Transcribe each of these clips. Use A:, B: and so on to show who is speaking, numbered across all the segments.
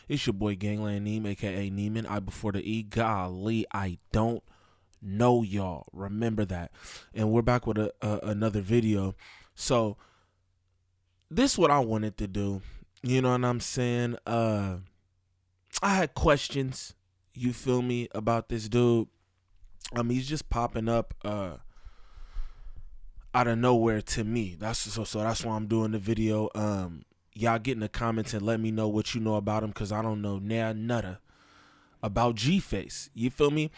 A: It's your boy Gangland Neem, aka Neiman. I before the E. Golly, I don't know y'all. Remember that. And we're back with another video. So this what I wanted to do. You know what I'm saying? I had questions. You feel me about this dude? He's just popping up out of nowhere to me. So that's why I'm doing the video. Y'all get in the comments and let me know what you know about him, because I don't know nutta about G-Face. You feel me?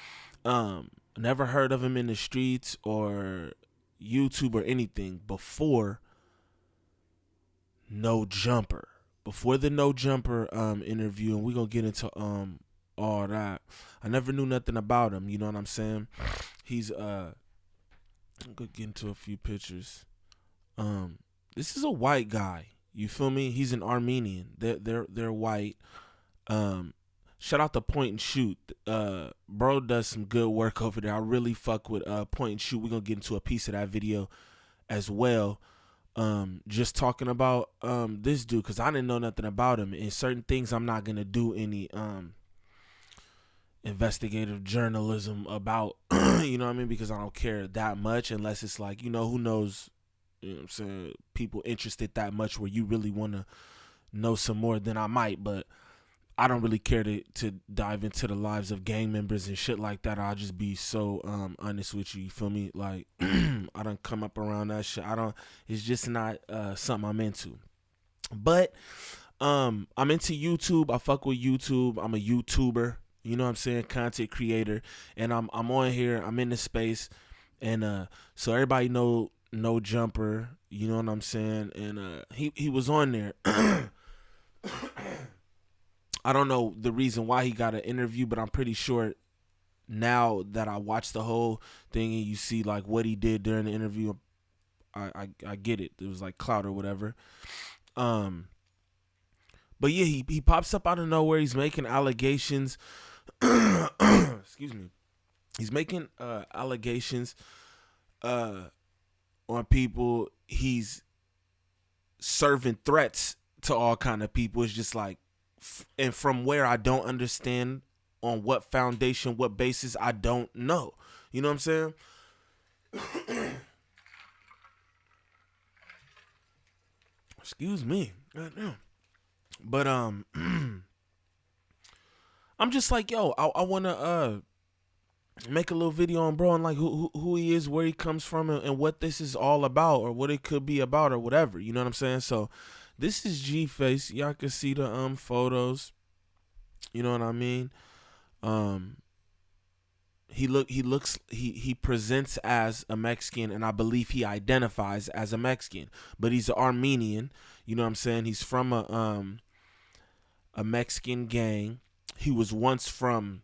A: Never heard of him in the streets or YouTube or anything before No Jumper. Before the No Jumper interview, and we're gonna get into all that. I never knew nothing about him, you know what I'm saying? He's I'm gonna get into a few pictures. This is a white guy. You feel me? He's an Armenian. They're white. Shout out to Point and Shoot. Bro does some good work over there. I really fuck with Point and Shoot. We're gonna get into a piece of that video as well. Just talking about this dude, because I didn't know nothing about him, and certain things I'm not gonna do any investigative journalism about. You know what I mean? Because I don't care that much, unless it's like, you know, who knows, you know what I'm saying, people interested that much where you really want to know some more, then I might. But I don't really care to dive into the lives of gang members and shit like that. I'll just be so honest with you. You feel me? Like, I don't come up around that shit. It's just not something I'm into. But I'm into YouTube. I fuck with YouTube. I'm a YouTuber. You know what I'm saying? Content creator. And I'm on here. I'm in the space. And so everybody know No Jumper. You know what I'm saying? And he was on there. I don't know the reason why he got an interview, but I'm pretty sure now that I watched the whole thing and you see like what he did during the interview, I get it. It was like clout or whatever. But yeah, he pops up out of nowhere. He's making allegations. Excuse me. He's making allegations on people. He's serving threats to all kind of people. It's just like, and from where I don't understand, on what foundation, what basis, I don't know. You know what I'm saying? Excuse me. Goddamn. But I'm just like, yo, I wanna make a little video on bro and like who he is, where he comes from, and what this is all about, or what it could be about, or whatever. You know what I'm saying? So this is G-Face. Y'all can see the photos. You know what I mean? He presents as a Mexican, and I believe he identifies as a Mexican, but he's an Armenian. You know what I'm saying? He's from a Mexican gang. He was once from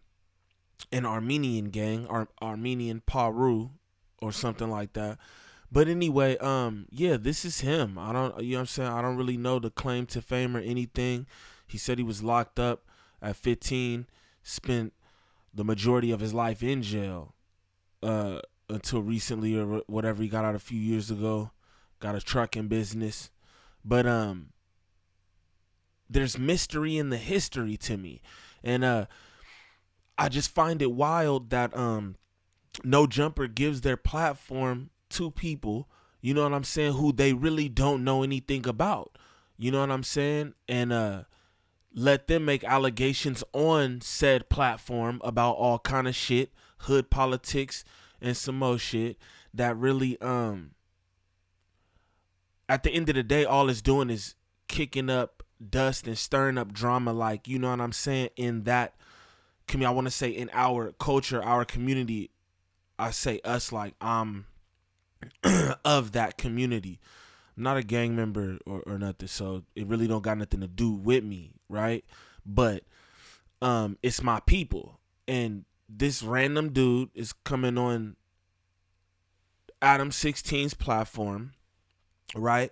A: an Armenian gang, Armenian Paru or something like that. But anyway, yeah, this is him. I don't, you know what I'm saying? I don't really know the claim to fame or anything. He said he was locked up at 15, spent the majority of his life in jail until recently or whatever. He got out a few years ago, got a trucking business. But there's mystery in the history to me. And I just find it wild that No Jumper gives their platform to people, you know what I'm saying, who they really don't know anything about. You know what I'm saying? And let them make allegations on said platform about all kind of shit, hood politics, and some more shit that really at the end of the day, all it's doing is kicking up dust and stirring up drama, like, you know what I'm saying, in that community. I want to say in our culture, our community. I say us like I'm of that community. I'm not a gang member or nothing, so it really don't got nothing to do with me, right? But it's my people. And this random dude is coming on Adam 16's platform, right,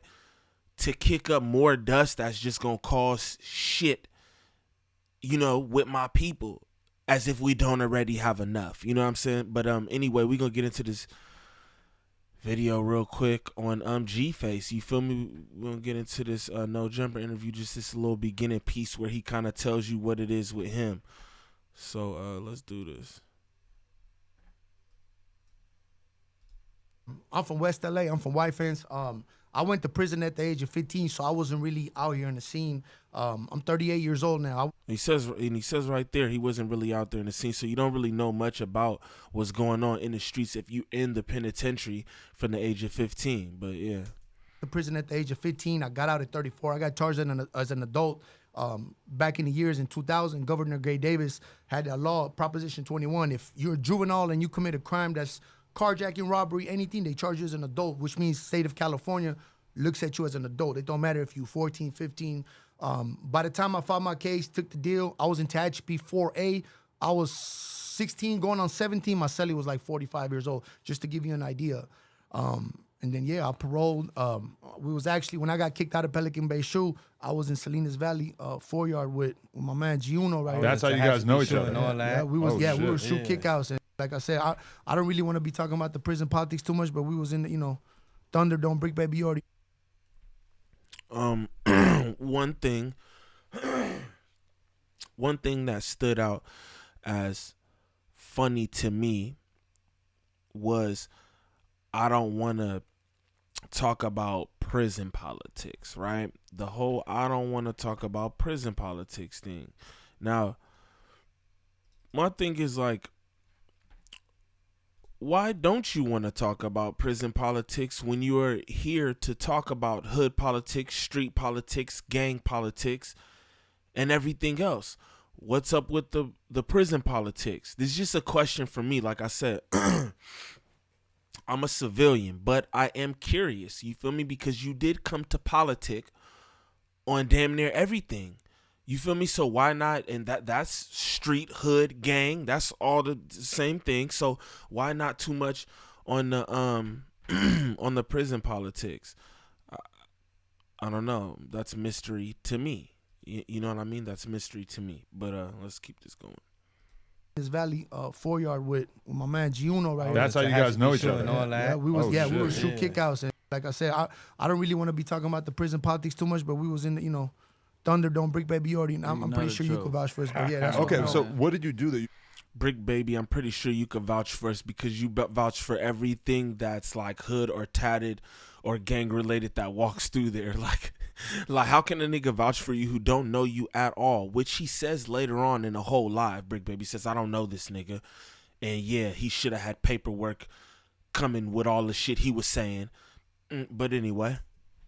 A: to kick up more dust that's just gonna cause shit, you know, with my people, as if we don't already have enough. You know what I'm saying? But anyway, we're gonna get into this video real quick on G-Face. You feel me? We're gonna get into this No Jumper interview, just this little beginning piece where he kind of tells you what it is with him. So let's do this.
B: I'm from West LA. I'm from White Fence. I went to prison at the age of 15, so I wasn't really out here in the scene. I'm 38 years old now.
A: He says right there he wasn't really out there in the scene, so you don't really know much about what's going on in the streets if you in the penitentiary from the age of 15. But yeah,
B: The prison at the age of 15. I got out at 34. I got charged as an adult. Back in the years in 2000, Governor Gray Davis had a law, Proposition 21. If you're a juvenile and you commit a crime that's carjacking, robbery, anything, they charge you as an adult, which means state of California looks at you as an adult. It don't matter if you're 14, 15. By the time I filed my case, took the deal, I was in THP 4A. I was 16 going on 17. My cellie was like 45 years old, just to give you an idea. And then, yeah, I paroled. We was actually, when I got kicked out of Pelican Bay SHU, I was in Salinas Valley, 4-yard with my man Giuno right
C: That's
B: here.
C: how you guys know each other.
B: And all that. We were SHU kickouts. And like I said, I don't really want to be talking about the prison politics too much, but we was in the, Thunderdome, Brick Baby Yorty.
A: one thing that stood out as funny to me was I don't want to talk about prison politics, right? The whole I don't want to talk about prison politics thing. Now, my thing is like, why don't you want to talk about prison politics when you are here to talk about hood politics, street politics, gang politics, and everything else? What's up with the prison politics? This is just a question for me. Like I said, I'm a civilian, but I am curious. You feel me? Because you did come to politic on damn near everything. You feel me? So why not? And that's street, hood, gang. That's all the same thing. So why not too much on the on the prison politics? I don't know. That's mystery to me. You know what I mean? That's mystery to me. But let's keep this going.
B: This Valley 4-yard with my man Giuno right here.
C: That's how you guys know each other.
B: And all that. We were SHU kickouts. And like I said, I don't really want to be talking about the prison politics too much, but we was in the, Thunderdome, Brick Baby Yorty, and I'm pretty sure you could vouch for us. But yeah, that's
C: okay. So what did you do that?
A: Brick Baby, I'm pretty sure you could vouch for us because you vouch for everything that's like hood or tatted or gang related that walks through there. Like how can a nigga vouch for you who don't know you at all? Which he says later on in the whole live. Brick Baby says, I don't know this nigga. And yeah, he should have had paperwork coming with all the shit he was saying. But anyway.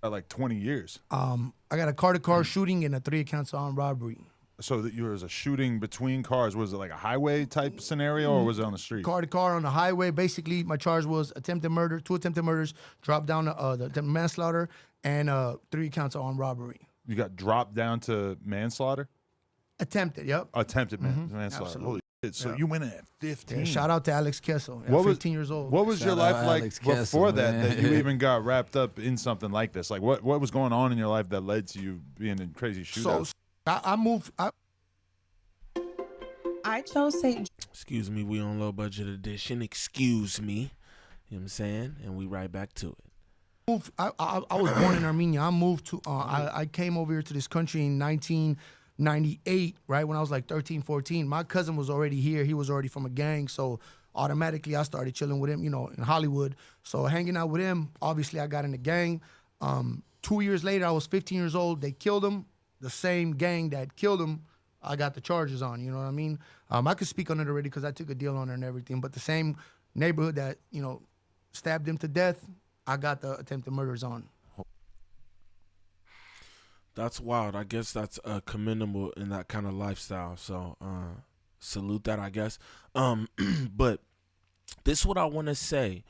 C: Like 20 years.
B: I got a car-to-car shooting and a 3 counts of armed robbery.
C: So that was a shooting between cars. Was it like a highway type scenario or was it on the street?
B: Car-to-car on the highway. Basically, my charge was attempted murder, 2 attempted murders, dropped down to the manslaughter, and 3 counts of armed robbery.
C: You got dropped down to manslaughter?
B: Attempted, yep.
C: Attempted manslaughter.
B: Absolutely.
C: Holy shit. So you went in at 15.
B: Yeah, shout out to Alex Kessel, 15 years old.
C: What was your life like
D: Alex
C: before
D: Kessel,
C: that you even got wrapped up in something like this? Like what was going on in your life that led to you being in crazy shootouts?
B: So I moved.
E: I chose St.
A: Excuse me, we on low budget edition. Excuse me. You know what I'm saying? And we right back to it.
B: I was born in Armenia. I moved to, I came over here to this country in 1998, right, when I was like 13, 14. My cousin was already here. He was already from a gang, so automatically I started chilling with him, in Hollywood. So hanging out with him, obviously I got in the gang. 2 years later, I was 15 years old. They killed him. The same gang that killed him, I got the charges on, you know what I mean? I could speak on it already because I took a deal on it and everything, but the same neighborhood that, stabbed him to death, I got the attempted murders on.
A: That's wild. I guess that's commendable in that kind of lifestyle. So salute that, I guess. But this is what I want to say.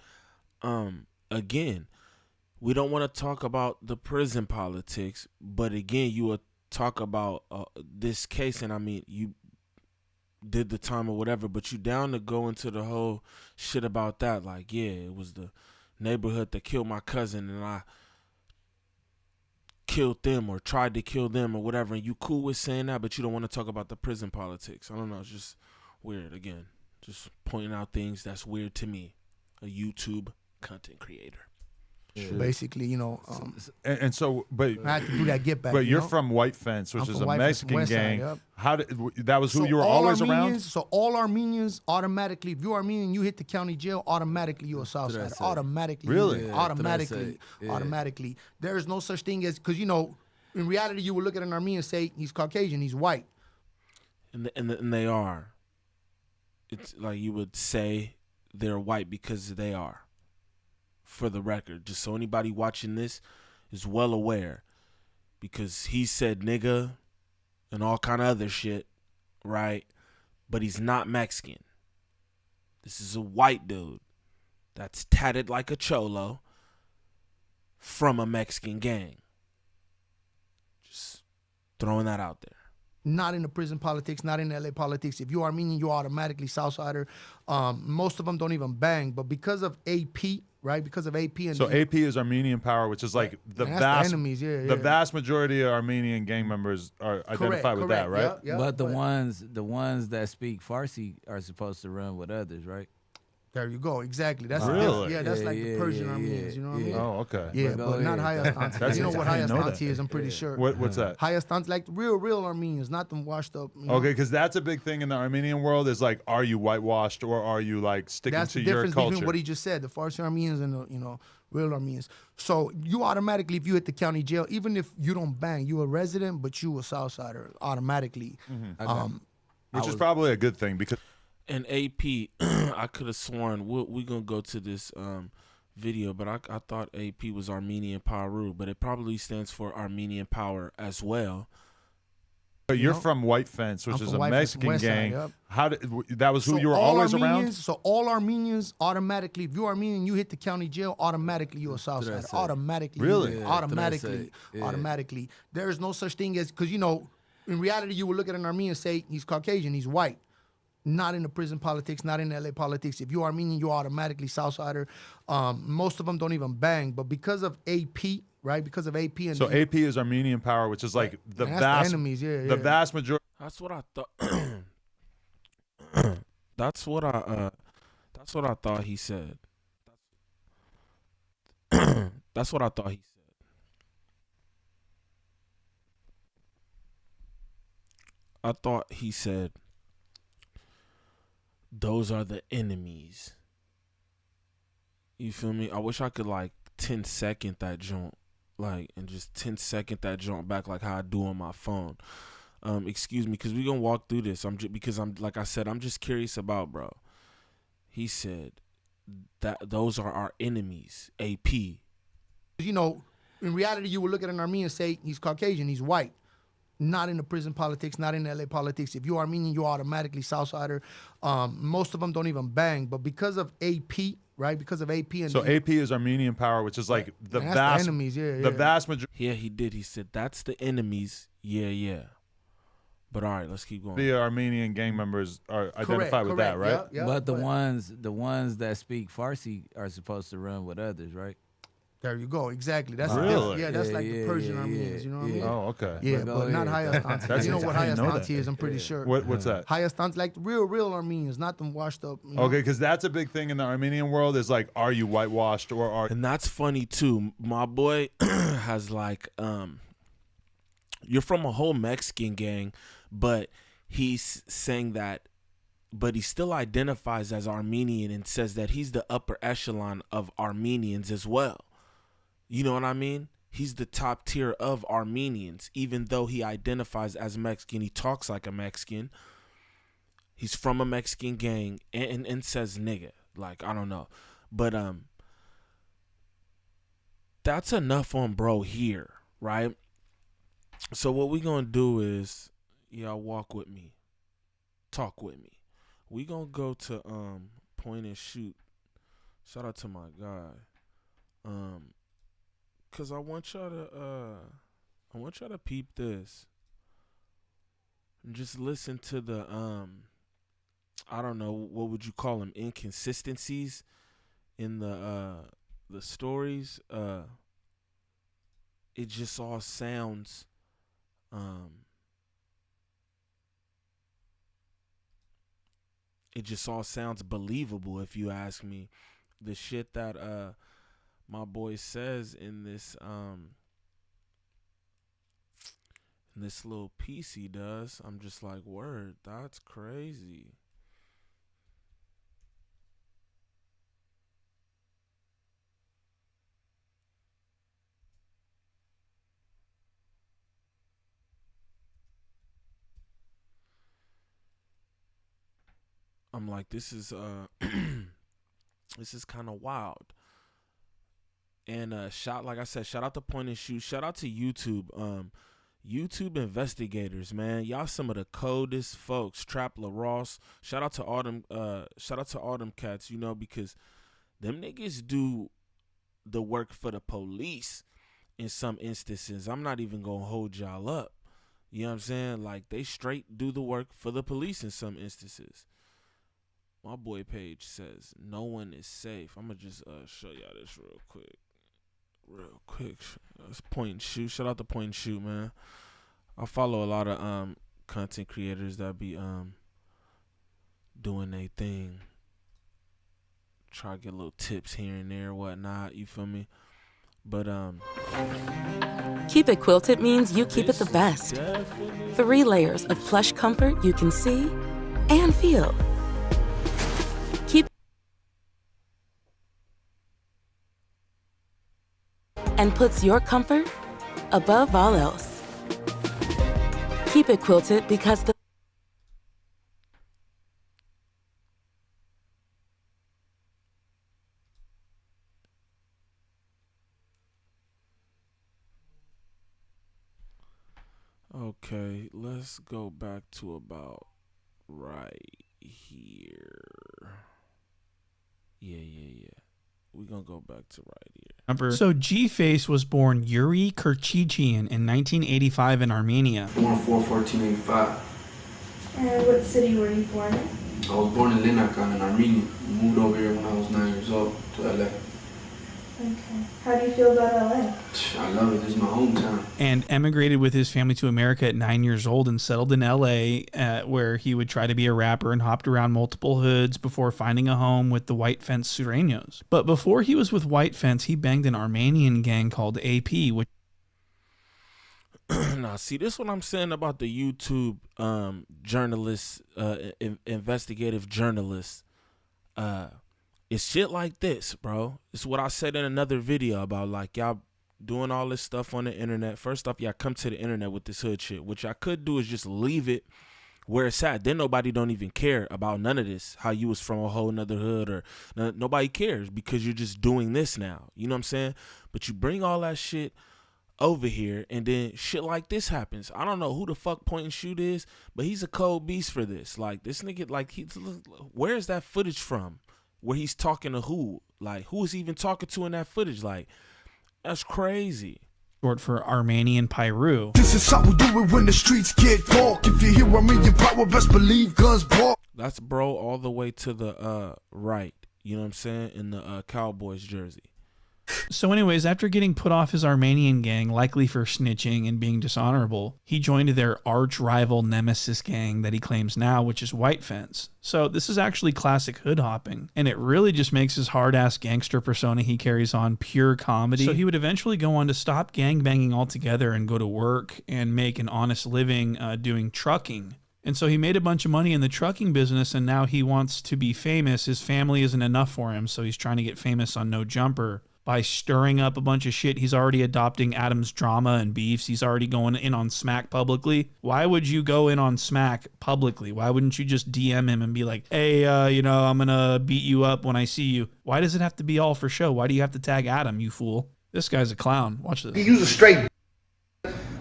A: Again, we don't want to talk about the prison politics, but again, you will talk about this case, and I mean, you did the time or whatever, but you down to go into the whole shit about that. Like, yeah, it was the neighborhood that killed my cousin, and I killed them or tried to kill them or whatever, and you cool with saying that, but you don't want to talk about the prison politics. I don't know, it's just weird. Again, just pointing out things that's weird to me. A YouTube content creator.
B: Basically, you know,
C: And so, but
B: I had to do that get back.
C: but
B: you
C: you're
B: know?
C: from White Fence, which
B: I'm
C: is
B: from
C: a
B: White Fence,
C: Mexican
B: West Side,
C: gang.
B: yep.
C: How did that was who
B: So
C: you were
B: all
C: always around?
B: Armenians, so all Armenians automatically, if you're Armenian, you hit the county jail, automatically you're a Southsider.
D: say.
B: Automatically.
C: Really?
D: Yeah,
B: Automatically.
D: yeah.
B: Automatically. There's no such thing as, because, you know, in reality, you would look at an Armenian and say, he's Caucasian, he's white.
A: And they are. It's like you would say they're white because they are. For the record, just so anybody watching this is well aware, because he said nigga and all kind of other shit, right? But he's not Mexican. This is a white dude that's tatted like a cholo from a Mexican gang. Just throwing that out there.
B: Not in the prison politics, not in LA politics. If you're Armenian, you're automatically Southsider. Most of them don't even bang, but because of AP, right? Because of AP and
C: So AP is Armenian Power, which is like the
B: And that's
C: vast
B: the enemies, yeah,
C: the
B: yeah.
C: vast majority of Armenian gang members are identified with that, right?
B: Yeah,
D: But the ones that speak Farsi are supposed to run with others, right?
B: there you go, exactly. That's the
C: Really?
B: difference. Yeah, that's
D: Yeah,
B: like the
D: yeah,
B: Persian
D: yeah,
B: Armenians. You know what I mean?
C: Oh, okay.
B: Yeah,
D: But go
B: but not
D: ahead.
B: Hayastanti.
C: That's
B: You know what
C: I didn't know
B: Hayastanti
C: that.
B: is? I'm pretty sure.
C: What's that?
B: Hayastanti, like real Armenians, not them washed up. You know?
C: Okay, because that's a big thing in the Armenian world. Is like, are you whitewashed or are you like sticking
B: That's
C: to
B: the
C: your
B: difference
C: culture?
B: between what he just said, the Farsi Armenians and the real Armenians. So you automatically, if you hit the county jail, even if you don't bang, you a resident, but you a Southsider automatically.
C: Which is probably a good thing because
A: And AP, I could have sworn we're gonna go to this video, but I thought AP was Armenian Paru, but it probably stands for Armenian Power as well.
C: but you're
B: know,
C: from White Fence, which
B: I'm
C: is
B: from
C: a
B: White Fence,
C: Mexican
B: West Side,
C: gang.
B: yep.
C: How did that was who
B: So
C: you were
B: all
C: always
B: Armenians,
C: around?
B: So all Armenians automatically, if you're Armenian, you hit the county jail, automatically you're a Southsider.
D: say.
B: Automatically.
C: Really?
D: Yeah,
B: Automatically.
D: yeah.
B: Automatically. There's no such thing as, because, you know, in reality, you would look at an Armenian and say, he's Caucasian, he's white. Not in the prison politics, not in LA politics. If you're Armenian, you're automatically Southsider. Most of them don't even bang, but because of AP, right? Because of AP and
C: So AP is Armenian Power, which is like the
B: And that's the
C: vast
B: enemies, yeah,
C: the
B: yeah.
C: vast majority.
A: That's what I thought. That's what I thought he said. That's what I thought he said. I thought he said those are the enemies. You feel me? I wish I could like 10-second that joint, like, and just 10-second that joint back like how I do on my phone. Excuse me, because we gonna walk through this. Because I'm like I said, I'm just curious about, bro. He said that those are our enemies. AP.
B: You know, in reality, you would look at an Armenian and say, he's Caucasian, he's white. Not in the prison politics, not in LA politics. If you're Armenian, you're automatically Southsider. Most of them don't even bang, but because of AP, right? Because of AP and
C: So AP is Armenian Power, which is like the
B: And that's the
C: vast
B: enemies, yeah,
C: the
B: yeah.
C: vast majority
A: Yeah, he did. He said that's the enemies. Yeah. But all right, let's keep going.
C: of Armenian gang members are identified with that, right?
B: Yeah,
D: But the ones that speak Farsi are supposed to run with others, right?
B: There you go, exactly. That's the
C: Really?
B: difference. Yeah, that's
D: Yeah,
B: like the
D: yeah,
B: Persian
D: yeah,
B: Armenians. You know what I mean?
C: Oh, okay.
B: Yeah,
D: But go
B: but not
D: ahead.
B: Hayastanti.
C: That's
B: You know what
C: I didn't know
B: Hayastanti
C: that.
B: is? I'm pretty sure.
C: What's that?
B: Hayastanti, like real Armenians, not them washed up. You know?
C: Okay, because that's a big thing in the Armenian world. Is like, are you whitewashed or are
A: And that's funny too. My boy has like you're from a whole Mexican gang, but he's saying that but he still identifies as Armenian and says that he's the upper echelon of Armenians as well. You know what I mean? He's the top tier of Armenians, even though he identifies as Mexican. He talks like a Mexican. He's from a Mexican gang and says nigga. Like, I don't know. But that's enough on bro here, right? So what we gonna do is, y'all walk with me. Talk with me. We gonna go to point and shoot. Shout out to my guy. Cause I want y'all to peep this. And just listen to the I don't know, what would you call them, inconsistencies in the stories. It just all sounds believable, if you ask me. the shit that my boy says in this little piece he does, I'm just like, word, that's crazy. I'm like, this is this is kind of wild. And like I said, shout out to Point and Shoot. Shout out to YouTube. YouTube investigators, man. Y'all some of the coldest folks. Trap LaRosse. Shout out to all them cats, you know, because them niggas do the work for the police in some instances. I'm not even gonna hold y'all up. You know what I'm saying? Like, they straight do the work for the police in some instances. My boy Page says no one is safe. I'm gonna just show y'all this real quick. It's Point and Shoot. Shout out to Point and Shoot, man. I follow a lot of content creators that be doing their thing. Try to get little tips here and there, whatnot. You feel me? But
E: Keep It Quilted means you keep it the best. 3 layers of plush comfort you can see and feel. And puts your comfort above all else. Keep it quilted because the
A: okay, let's go back to about right here. Yeah. We're going to go back to right here.
F: So G-Face was born Yuri Kirchichian in 1985 in Armenia.
G: Born 4/14/85.
H: And what city were you born in?
G: I was born in Linakan in Armenia. Moved over here when I was 9 years old to LA.
H: Okay. How do you feel about LA?
G: I love it. This is my hometown.
F: And emigrated with his family to America at 9 years old and settled in LA, where he would try to be a rapper and hopped around multiple hoods before finding a home with the White Fence Sureños. But before he was with White Fence, he banged an Armenian gang called AP, which
A: Now, see, this is what I'm saying about the YouTube journalists, investigative journalists. It's shit like this, bro. It's what I said in another video about, like, y'all doing all this stuff on the internet. First off, y'all come to the internet with this hood shit. What y'all could do is just leave it where it's at. Then nobody don't even care about none of this, how you was from a whole nother hood, or nobody cares because you're just doing this now. You know what I'm saying? But you bring all that shit over here, and then shit like this happens. I don't know who the fuck Point and Shoot is, but he's a cold beast for this. Like, this nigga, like, where's that footage from? Where he's talking to who? Like, who is he even talking to in that footage? Like, that's crazy.
F: short for Armenian Pyru.
I: This is how we do it when the streets get dark. If you hear Armenian power, best believe guns bark.
A: That's bro all the way to the right. You know what I'm saying? In the Cowboys jersey.
F: So anyways, after getting put off his Armenian gang, likely for snitching and being dishonorable, he joined their arch-rival nemesis gang that he claims now, which is White Fence. So this is actually classic hood hopping, and it really just makes his hard-ass gangster persona he carries on pure comedy. So he would eventually go on to stop gangbanging altogether and go to work and make an honest living doing trucking. And so he made a bunch of money in the trucking business, and now he wants to be famous. His family isn't enough for him, so he's trying to get famous on No Jumper. By stirring up a bunch of shit, he's already adopting Adam's drama and beefs. He's already going in on Smack publicly. Why would you go in on Smack publicly? Why wouldn't you just DM him and be like, hey, I'm going to beat you up when I see you? Why does it have to be all for show? Why do you have to tag Adam, you fool? This guy's a clown. Watch this.
I: He use a straight.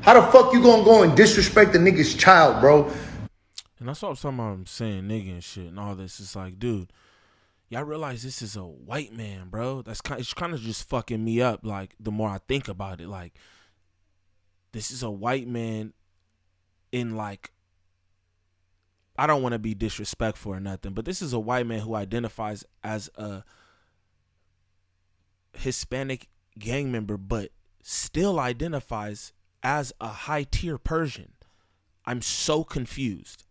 I: How the fuck you gonna go and disrespect the nigga's child, bro?
A: And that's what I'm saying, nigga and shit and all this. It's like, dude, y'all realize this is a white man, bro? It's kind of just fucking me up, like, the more I think about it. Like, this is a white man in, like, I don't want to be disrespectful or nothing, but this is a white man who identifies as a Hispanic gang member, but still identifies as a high-tier Persian. I'm so confused.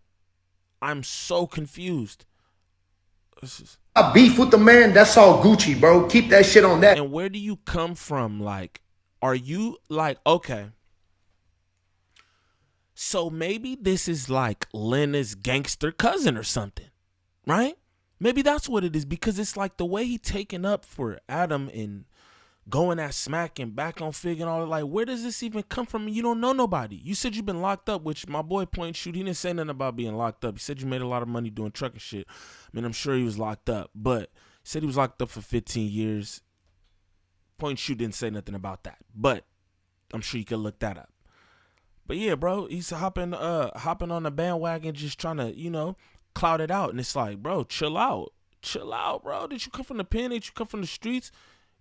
I: I beef with the man, that's all Gucci, bro. Keep that shit on that.
A: And where do you come from? Like, are you like, okay, so maybe this is like Lena's gangster cousin or something, right? Maybe that's what it is, because it's like the way he taking up for Adam and going at Smack and back on Fig and all that. Like, where does this even come from? You don't know nobody. You said you've been locked up, which my boy Point Shoot, he didn't say nothing about being locked up. He said you made a lot of money doing trucking shit. I mean, I'm sure he was locked up, but he said he was locked up for 15 years. Point Shoot didn't say nothing about that, but I'm sure you could look that up. But yeah, bro, he's hopping on the bandwagon, just trying to, you know, cloud it out. And it's like, bro, chill out, bro. Did you come from the pen? Did you come from the streets?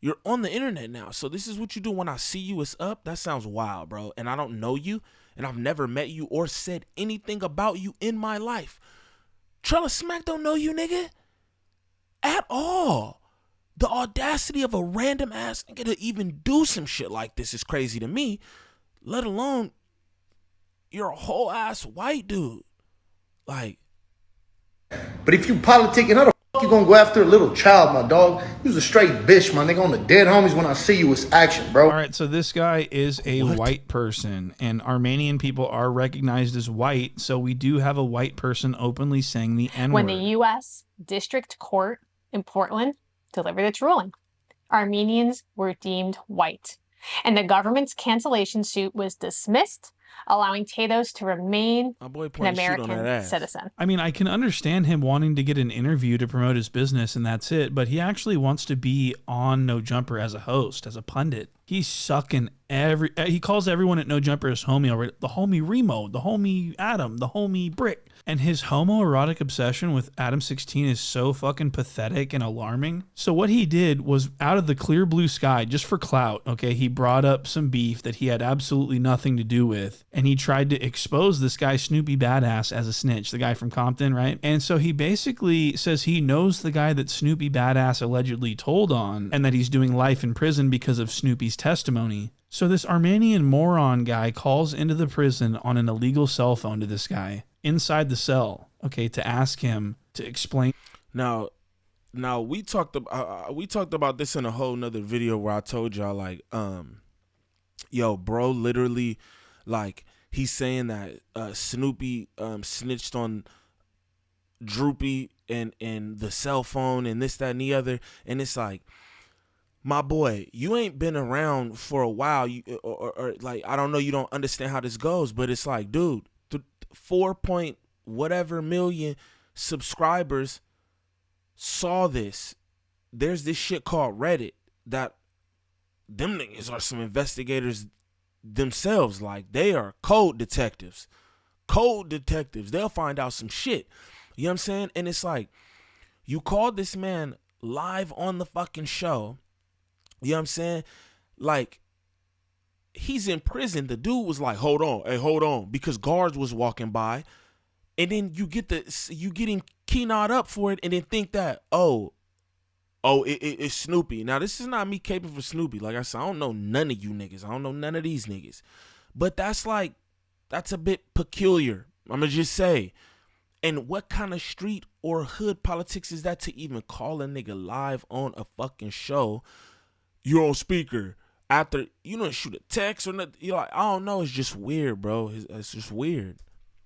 A: You're on the internet now. So this is what you do when I see you, it's up. That sounds wild, bro. And I don't know you, and I've never met you or said anything about you in my life. Trella Smack don't know you, nigga, at all. The audacity of a random ass nigga to even do some shit like this is crazy to me, let alone you're a whole ass white dude. Like,
I: But if you politicking, how the fuck you gonna go after a little child, my dog? You was a straight bitch, my nigga. On the dead homies, when I see you, it's action, bro.
F: All right, so this guy is a white person, and Armenian people are recognized as white, so we do have a white person openly saying the N-word.
J: When the U.S. District Court in Portland delivered its ruling, Armenians were deemed white, and the government's cancellation suit was dismissed, allowing Tatos to remain an American citizen.
F: I mean, I can understand him wanting to get an interview to promote his business and that's it, but he actually wants to be on No Jumper as a host, as a pundit. He's sucking he calls everyone at No Jumper his homie already. The homie Remo, the homie Adam, the homie Brick. And his homoerotic obsession with Adam 16 is so fucking pathetic and alarming. So what he did was, out of the clear blue sky, just for clout, okay, he brought up some beef that he had absolutely nothing to do with. And he tried to expose this guy Snoopy Badass as a snitch, the guy from Compton, right? And so he basically says he knows the guy that Snoopy Badass allegedly told on, and that he's doing life in prison because of Snoopy's testimony. So this Armenian moron guy calls into the prison on an illegal cell phone to this guy inside the cell, okay, to ask him to explain.
A: Now we talked about this in a whole nother video where I told y'all, like, yo, bro, literally, like, he's saying that Snoopy snitched on Droopy and the cell phone and this, that, and the other, and it's like, my boy, you ain't been around for a while, or like, I don't know, you don't understand how this goes, but it's like, dude, 4 point whatever million subscribers saw this. There's this shit called Reddit that them niggas are some investigators themselves. Like, they are code detectives. They'll find out some shit. You know what I'm saying? And it's like, you called this man live on the fucking show. You know what I'm saying? Like, he's in prison. The dude was like, hold on, because guards was walking by. And then you getting keyed up for it and then think that, it's Snoopy. Now, this is not me caping for Snoopy. Like I said, I don't know none of you niggas. I don't know none of these niggas. But that's a bit peculiar. I'm going to just say. And what kind of street or hood politics is that to even call a nigga live on a fucking show? You're on speaker. After, you don't shoot a text or nothing. You're like, I don't know. It's just weird, bro. It's just weird.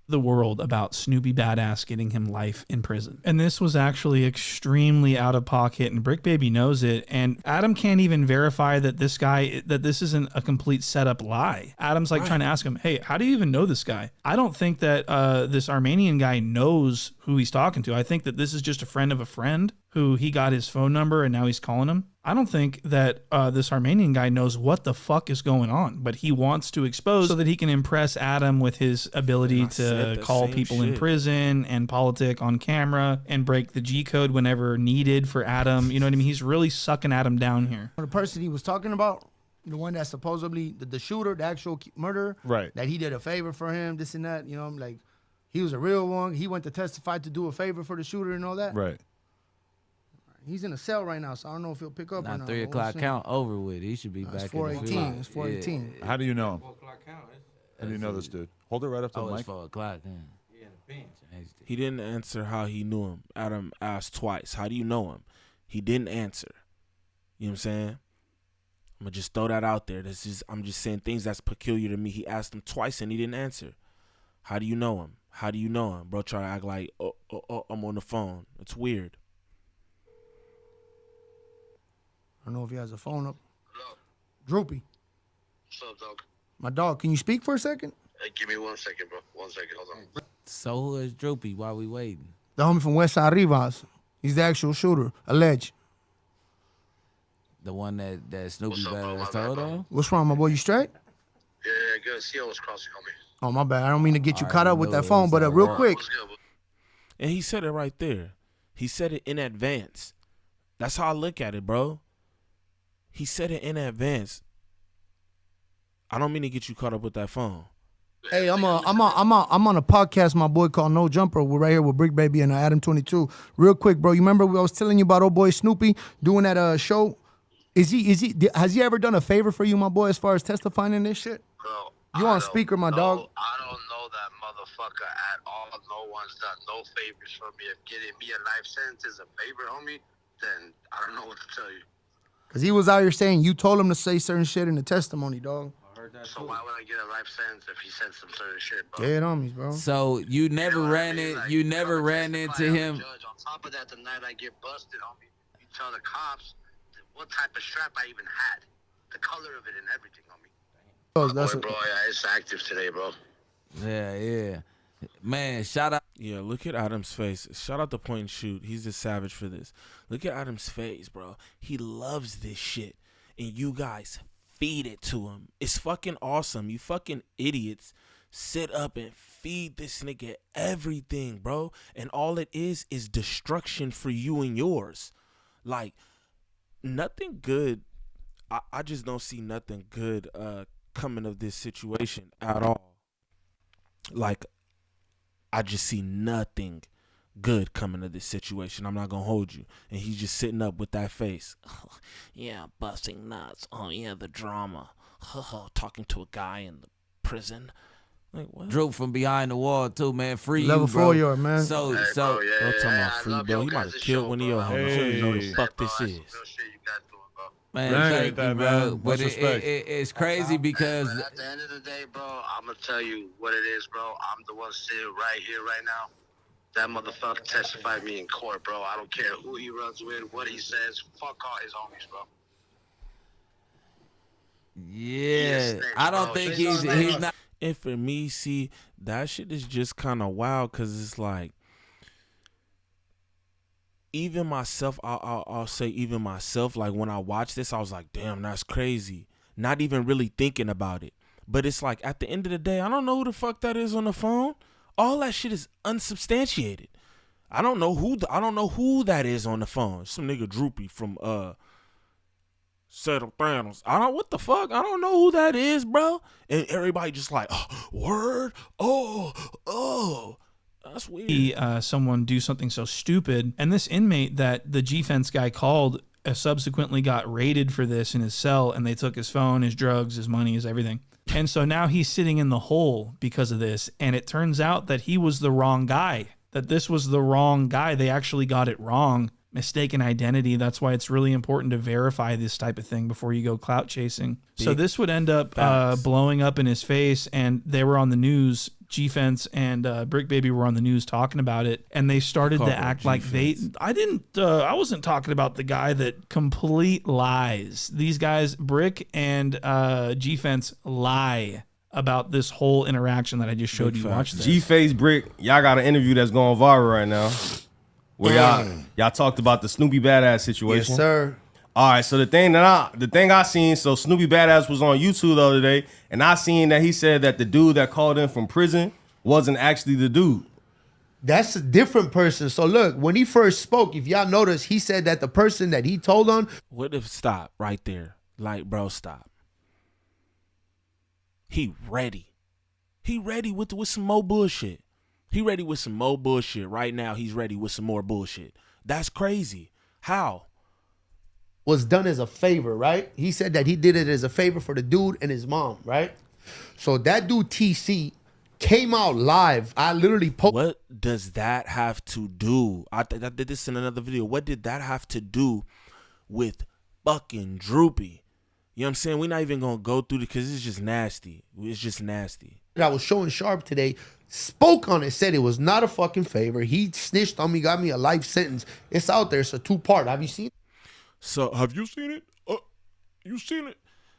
F: The world about Snoopy Badass getting him life in prison. And this was actually extremely out of pocket, and Brick Baby knows it. And Adam can't even verify that this isn't a complete setup lie. Adam's like trying to ask him, hey, how do you even know this guy? I don't think that this Armenian guy knows who he's talking to. I think that this is just a friend of a friend who he got his phone number and now he's calling him. I don't think that this Armenian guy knows what the fuck is going on, but he wants to expose so that he can impress Adam with his ability to call people in prison and politic on camera and break the G code whenever needed for Adam. You know what I mean? He's really sucking Adam down here.
B: The person he was talking about, the one that's supposedly the shooter, the actual murderer,
C: right?
B: That he did a favor for him, this and that. You know, like, he was a real one. He went to testify to do a favor for the shooter and all that.
C: Right.
B: He's in a cell right now, so I don't know if he'll pick up or not.
D: 3 o'clock count over with. He should be back.
B: It's 4:18. It's 4:18.
C: How do you know him? How do you know this dude? Hold it right up to the mic.
D: It's 4 o'clock.
A: He didn't answer how he knew him. Adam asked twice, how do you know him? He didn't answer. You know what I'm saying? I'm going to just throw that out there. I'm just saying things that's peculiar to me. He asked him twice and he didn't answer. How do you know him? How do you know him? Bro, try to act like, I'm on the phone. It's weird.
B: I don't know if he has a phone up.
K: Hello.
B: Droopy.
K: What's up, dog?
B: My dog, can you speak for a second?
K: Hey, give me 1 second, bro. 1 second, hold on.
D: So who is Droopy while we waiting?
B: The homie from West Side Rivas. He's the actual shooter, alleged.
D: The one that Snoopy
K: What's up, bro?
D: Badass
K: My
D: told
K: bad,
D: on?
B: What's wrong, my boy? You straight?
K: Yeah, good. CO was crossing on me.
B: Oh, my bad. I don't mean to get you
D: I
B: caught up
D: know
B: with that
D: it
B: phone,
D: was,
B: but real
D: uh,
B: quick.
K: What's good, bro?
A: And he said it right there. He said it in advance. That's how I look at it, bro. He said it in advance. I don't mean to get you caught up with that phone.
B: Hey, I'm on a podcast, my boy, called No Jumper. We're right here with Brick Baby and Adam 22. Real quick, bro. You remember I was telling you about old boy Snoopy doing that show? Has he ever done a favor for you, my boy, as far as testifying in this shit?
K: Bro,
B: You on speaker, my dog?
K: I don't know that motherfucker at all. No one's done no favors for me. If getting me a life sentence is a favor, homie, then I don't know what to tell you.
B: Because he was out here saying you told him to say certain shit in the testimony, dog.
K: So why would I get a life sentence if he said some certain shit, bro?
B: Dead homies, bro.
D: So you never
K: You know what I
D: ran
K: mean?
D: it.
K: Like,
D: You
K: I'm
D: never
K: a
D: ran
K: testify
D: into
K: on the
D: him.
K: judge. On top of that, the night I get busted, homie, you tell the cops what type of strap I even had, the color of it and everything, homie.
B: Oh,
K: Boy, bro, yeah, it's active today, bro.
D: Yeah. Man, shout out.
A: Yeah, look at Adam's face. Shout out to Point and Shoot. He's a savage for this. Look at Adam's face, bro. He loves this shit. And you guys feed it to him. It's fucking awesome. You fucking idiots sit up and feed this nigga everything, bro. And all it is destruction for you and yours. Like, nothing good. I just don't see nothing good coming of this situation at all. Like, I just see nothing good coming of this situation. I'm not gonna hold you. And he's just sitting up with that face. Oh, yeah, busting nuts. Oh yeah, the drama. Talking to a guy in the prison. Like what?
D: Drew from behind the wall too, man. Free
B: Level
D: you, bro.
B: 4 yard, man.
D: So,
K: Hey,
D: so
K: bro, yeah,
A: Bro, talking about
K: I
A: free,
K: love
A: bro.
K: your
A: He might
K: guys'
A: have killed
K: show,
A: one of
K: bro.
A: your
K: I
A: homies.
C: Hey.
A: You know who the fuck
K: bro,
A: this
K: that's
A: is.
K: some real shit you guys doing, bro.
D: man,
C: Appreciate
D: thank you,
C: that,
D: bro.
C: man.
D: But
C: Much respect.
D: it's crazy because
K: But at the end of the day, bro, I'm gonna tell you what it is, bro. I'm the one sitting right here, right now. That motherfucker testified me in court, bro. I don't care who he runs with, what he says. Fuck all his homies, bro.
D: yeah,
K: snitch,
D: I don't
K: bro.
D: think
K: He's
D: he's not.
A: And for me, see, that shit is just kind of wild because it's like, even myself, I'll say even myself, like when I watched this, I was like, damn, that's crazy. Not even really thinking about it. But it's like, at the end of the day, I don't know who the fuck that is on the phone. All that shit is unsubstantiated. I don't know who that is on the phone. Some nigga Droopy from Settle Thanos. What the fuck? I don't know who that is, bro. And everybody just like, oh, word, oh. That's weird.
F: Someone do something so stupid. And this inmate that the G-Fence guy called subsequently got raided for this in his cell, and they took his phone, his drugs, his money, his everything. And so now he's sitting in the hole because of this. And it turns out that he was the wrong guy, that this was the wrong guy. They actually got it wrong. Mistaken identity. That's why it's really important to verify this type of thing before you go clout chasing. So this would end up blowing up in his face, and they were on the news. G-Fence and Brick Baby were on the news talking about it, and they started to act like I wasn't talking about the guy that complete lies. These guys, Brick and G-Fence, lie about this whole interaction that I just showed you. Watch this.
L: G-Face, Brick, y'all got an interview that's going viral right now. Where y'all talked about the Snoopy Badass situation.
B: Yes, sir.
L: All right, so the thing I seen, so Snoopy Badass was on YouTube the other day, and I seen that he said that the dude that called in from prison wasn't actually the dude.
B: That's a different person. So look, when he first spoke, if y'all notice, he said that the person that he told on.
A: What if stop right there? Like, bro, stop. He ready. He ready with some more bullshit. He ready with some more bullshit. Right now, he's ready with some more bullshit. That's crazy. How?
B: Was done as a favor, right? He said that he did it as a favor for the dude and his mom, right? So that dude TC came out live. I literally posted.
A: What does that have to do? I did this in another video. What did that have to do with fucking Droopy? You know what I'm saying? We're not even gonna go through it because it's just nasty. It's just nasty.
B: I was showing Sharp today, spoke on it, said it was not a fucking favor. He snitched on me, got me a life sentence. It's out there. It's a 2-part. Have you seen it?
A: So have you seen it? You seen it?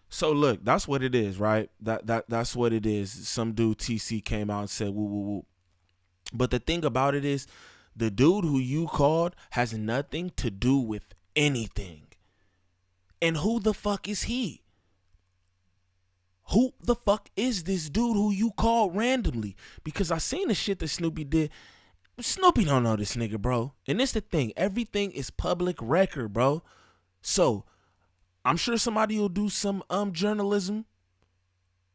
A: So look, that's what it is, right? That's what it is. Some dude TC came out and said woo woo woo. But the thing about it is, the dude who you called has nothing to do with anything. And who the fuck is he? Who the fuck is this dude who you called randomly? Because I seen the shit that Snoopy did. Snoopy don't know this nigga, bro. And it's the thing. Everything is public record, bro. So I'm sure somebody will do some journalism,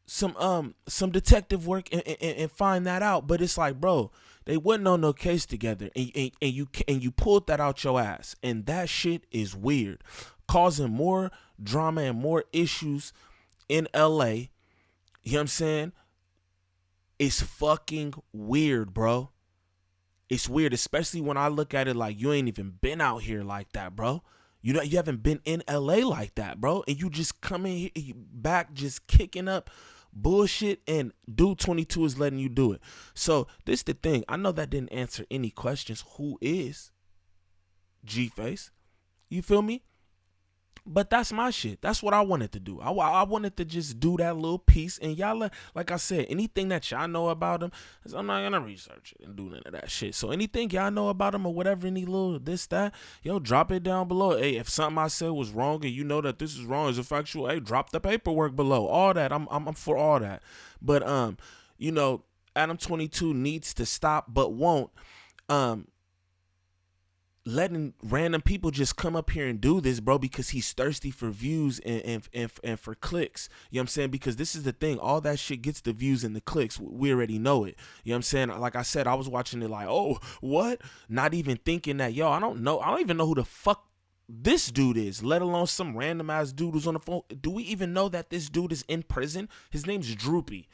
A: some detective work and find that out. But it's like, bro, they wasn't on no case together, and you pulled that out your ass, and that shit is weird, causing more drama and more issues in LA. You know what I'm saying? It's fucking weird, bro. It's weird, especially when I look at it like you ain't even been out here like that, bro. You know, you haven't been in LA like that, bro. And you just coming here, back just kicking up bullshit, and dude 22 is letting you do it. So this the thing. I know that didn't answer any questions. Who is G-Face? You feel me? But that's my shit. That's what I wanted to do. I wanted to just do that little piece. And y'all, like I said, anything that y'all know about him, I'm not going to research it and do none of that shit. So anything y'all know about him or whatever, any little this, that, yo, drop it down below. Hey, if something I said was wrong and you know that this is wrong, is factual, hey, drop the paperwork below. All that. I'm for all that. But, you know, Adam 22 needs to stop but won't. Letting random people just come up here and do this, bro, because he's thirsty for views and for clicks. You know what I'm saying? Because this is the thing. All that shit gets the views and the clicks. We already know it. You know what I'm saying? Like I said, I was watching it like, oh, what? Not even thinking that, yo, I don't know. I don't even know who the fuck this dude is, let alone some random ass dude who's on the phone. Do we even know that this dude is in prison? His name's Droopy.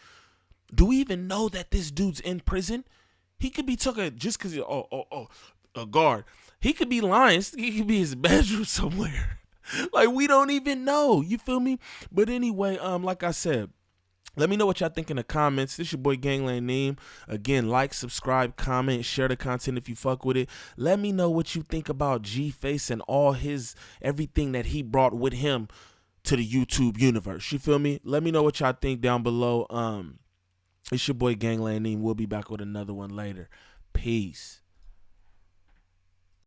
A: Do we even know that this dude's in prison? He could be took just because, a guard. He could be lying. He could be in his bedroom somewhere. Like, we don't even know. You feel me? But anyway, like I said, let me know what y'all think in the comments. This your boy Gangland Neem. Again, like, subscribe, comment, share the content if you fuck with it. Let me know what you think about G-Face and everything that he brought with him to the YouTube universe. You feel me? Let me know what y'all think down below. It's your boy Gangland Neem. We'll be back with another one later. Peace.